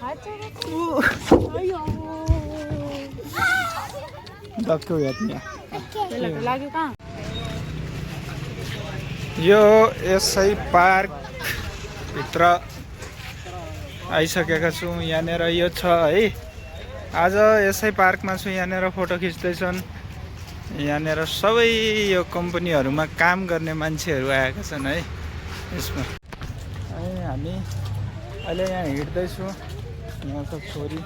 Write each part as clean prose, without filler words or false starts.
यो SI park भित्र आइसकेका छौँ। यहाँनिर यो छ है। आज एसआई पार्कमा छु। यहाँनिर फोटो खिच्दैछन्। यहाँनिर सबै यो कम्पनीहरूमा काम गर्ने मान्छेहरू आएका छन् है यसमा। हामी अहिले यहाँ हिँड्दैछौँ। यहाँ छ छोरी।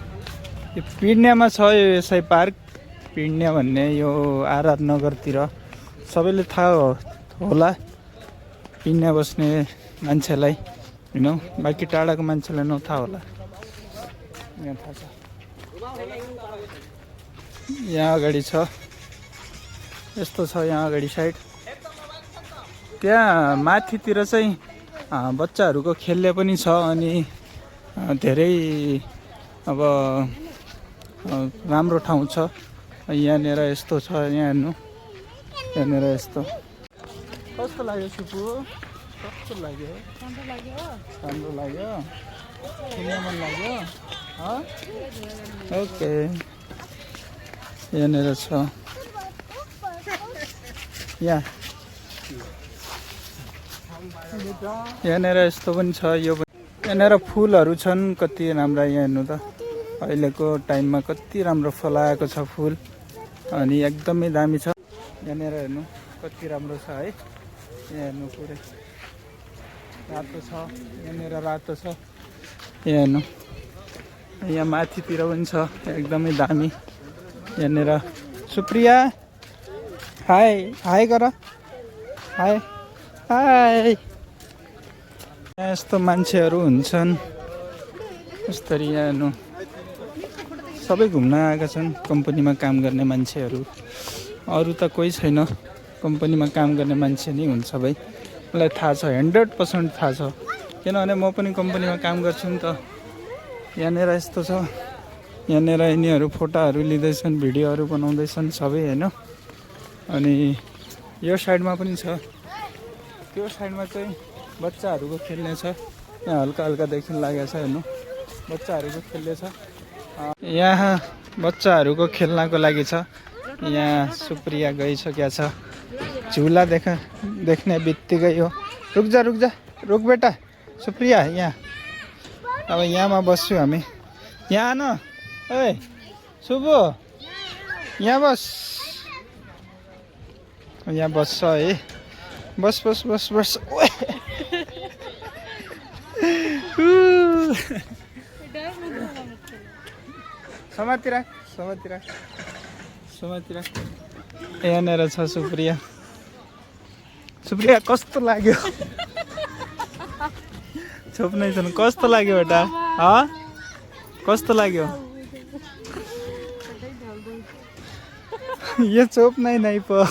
यो पिड्यामा छ यो एसआई पार्क। पिड्या भन्ने यो आरआर नगरतिर सबैले थाहा होला। पिड्या बस्ने मान्छेलाई हैन, बाँकी टाढाको मान्छेलाई नथाहा होला। यहाँ थाहा छ। यहाँ अगाडि छ, यस्तो छ यहाँ अगाडि साइड। त्यहाँ माथितिर चाहिँ बच्चाहरूको खेल्ने पनि छ। अनि धेरै अब राम्रो ठाउँ छ। यहाँनिर यस्तो छ। यहाँ हेर्नु, यहाँनिर यस्तो। कस्तो लाग्यो सुपु? कस्तो लाग्यो? राम्रो लाग्यो? खेल्न मन लाग्यो? ओके, यहाँनिर छ। यहाँनिर यस्तो पनि छ। यो यहाँनिर फुलहरू छन् कति राम्रा। यहाँ हेर्नु त, अहिलेको टाइममा कति राम्रो फलाएको छ फुल। अनि एकदमै दामी छ। यहाँनिर हेर्नु कति राम्रो छ है। यहाँ हेर्नु पुरै रातो छ। यहाँनिर रातो छ। यहाँ हेर्नु, यहाँ माथितिर पनि छ एकदमै दामी। यहाँनिर सुप्रिया हाई हाई गर, हाई हाई। यहाँ यस्तो मान्छेहरू हुन्छन् यसरी। यहाँ हेर्नु सबै घुम्न आएका छन्। कम्पनीमा काम गर्ने मान्छेहरू, अरू त कोही छैन। कम्पनीमा काम गर्ने मान्छे नै हुन्छ भाइ। मलाई थाहा छ, 100% थाहा छ। किनभने म पनि कम्पनीमा काम गर्छु नि त। यहाँनिर यस्तो छ। यहाँनिर यिनीहरू फोटोहरू लिँदैछन्, भिडियोहरू बनाउँदैछन् सबै हैन। अनि यो साइडमा पनि छ। त्यो साइडमा चाहिँ बच्चाहरूको खेल्ने छ। यहाँ हल्का हल्का देखिन लागेको छ हेर्नु, बच्चाहरूको खेल्ने छ। यहाँ बच्चाहरूको खेल्नको लागि छ। यहाँ सुप्रिया गइसकेको छ। झुला देख्ने बित्तिकै हो। रुक जा रुक बेटा सुप्रिया। यहाँ अब यहाँमा बस्छु हामी। यहाँ आन, ओए सुबु यहाँ बस। यहाँ बस्छ है। बस बस बस बस। समातिर समातिर समातिर। यहाँनिर छ सुप्रिया। सुप्रिया कस्तो लाग्यो? छोप्नै छन्। कस्तो लाग्यो बेटा? कस्तो लाग्यो? ये चोप्नै नहीं पो।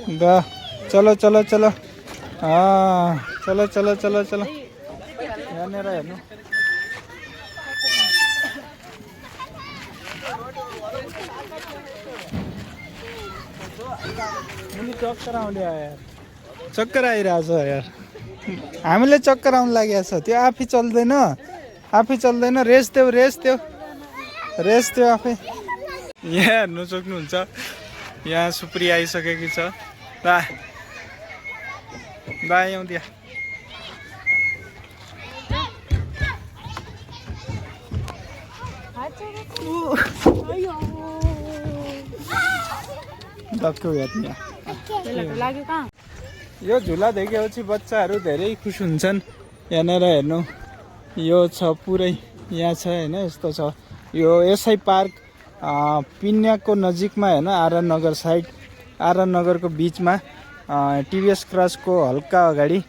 द चलो चलो चलो। चलो चलो चलो चलो। यहाँनिर हेर्नु चक्कर आउँदै आयो यार। चक्कर आइरहेछ यार। हामीले चक्कर आउनु लागेको छ। त्यो आफै चल्दैन, आफै चल्दैन। रेस्ट देऊ रेस्ट देऊ रेस्ट देऊ आफै। यहाँ हेर्नु सक्नुहुन्छ, यहाँ सुप्रिया आइसकेकी छ। दा आउँदिया। यो झुला देखेपछि बच्चाहरू धेरै खुस हुन्छन्। यहाँनिर हेर्नु, यो छ पुरै यहाँ छ हैन। यस्तो छ यो एसआई पार्क पिन्याको नजिकमा हैन। आरआर नगर साइड, आरआर नगरको बिचमा टिभीएस क्रसको हल्का अगाडि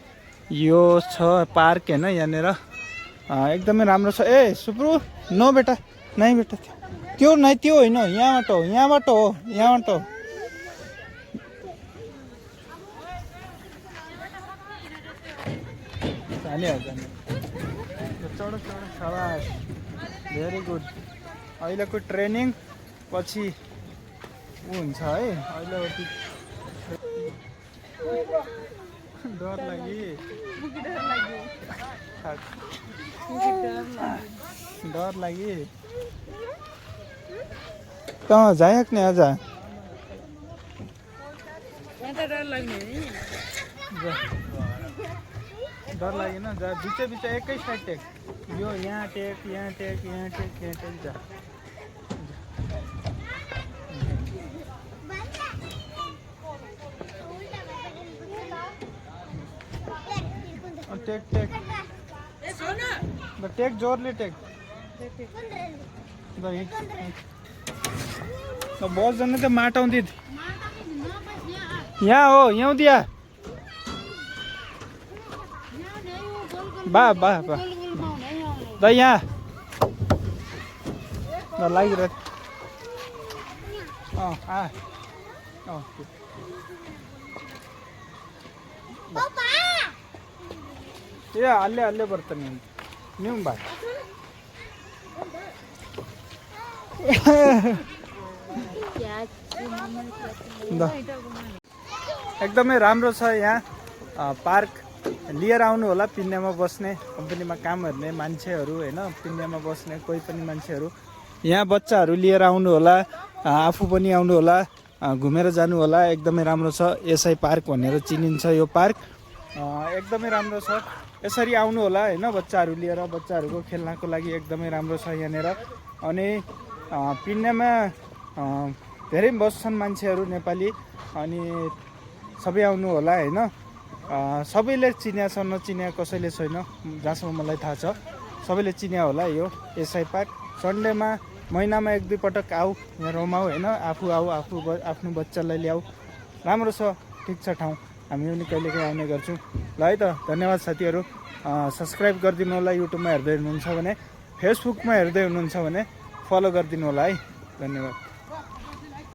यो छ पार्क हैन। यहाँनिर एकदमै राम्रो छ। ए सुप्रु नो बेटा, नै बेटा त्यो नै, त्यो होइन, यहाँबाट हो यहाँबाट हो यहाँबाट हो। चढो चढो, शाबास, भेरी गुड। अहिलेको ट्रेनिङ पछि हुन्छ है। अहिले डर लाग्यो। ठाक डर लाग्यो त जायक नि आज डर लागेन जा बिच एकै साइड टेक यो यहाँ टेक यहाँ टेक यहाँ टेक यहाँ टेक जा टेक टेक टेक जोरले टेक बस जाने त माटाउँदै यहाँ हो यहाँ दिया बा बा बा द यहाँ लागिरह ए ಅಲ್ಲೇ ಬರ್ತಾನೆ ನೀವು ಬಾ एकदमै राम्रो छ यहाँ पार्क लिएर आउनु होला पिन्नेमा बस्ने कम्पनीमा काम गर्ने मान्छेहरू हैन पिन्नेमा बस्ने कोही पनि मान्छेहरू यहाँ बच्चाहरू लिएर आउनु होला आफू पनि आउनु होला घुमेर जानु होला एकदमै राम्रो छ एसआई पार्क भनेर चिनिन्छ यो पार्क एकदमै राम्रो छ यसरी आउनु होला हैन बच्चाहरू लिएर बच्चाहरूको खेल्नको लागि एकदमै राम्रो छ यहाँनेर अनि पिन्नेमा धेरै बस्छन् मान्छेहरू नेपाली अनि सबै आउनु होला हैन सबैले चिन्या छ नचिन्या कसैले छैन जहाँसम्म मलाई थाहा छ सबैले चिन्या होला यो एसआई पार्क सन्डेमा महिनामा एक दुई पटक आऊ यहाँ रमाऊ हैन आफू आऊ आफ्नो बच्चालाई ल्याऊ राम्रो छ ठिक छ ठाउँ हामी पनि कहिलेकाहीँ आउने गर्छौँ ल है त धन्यवाद साथीहरू सब्सक्राइब गरिदिनु होला युट्युबमा हेर्दै हुनुहुन्छ भने फेसबुकमा हेर्दै हुनुहुन्छ भने फलो गरिदिनु होला है धन्यवाद।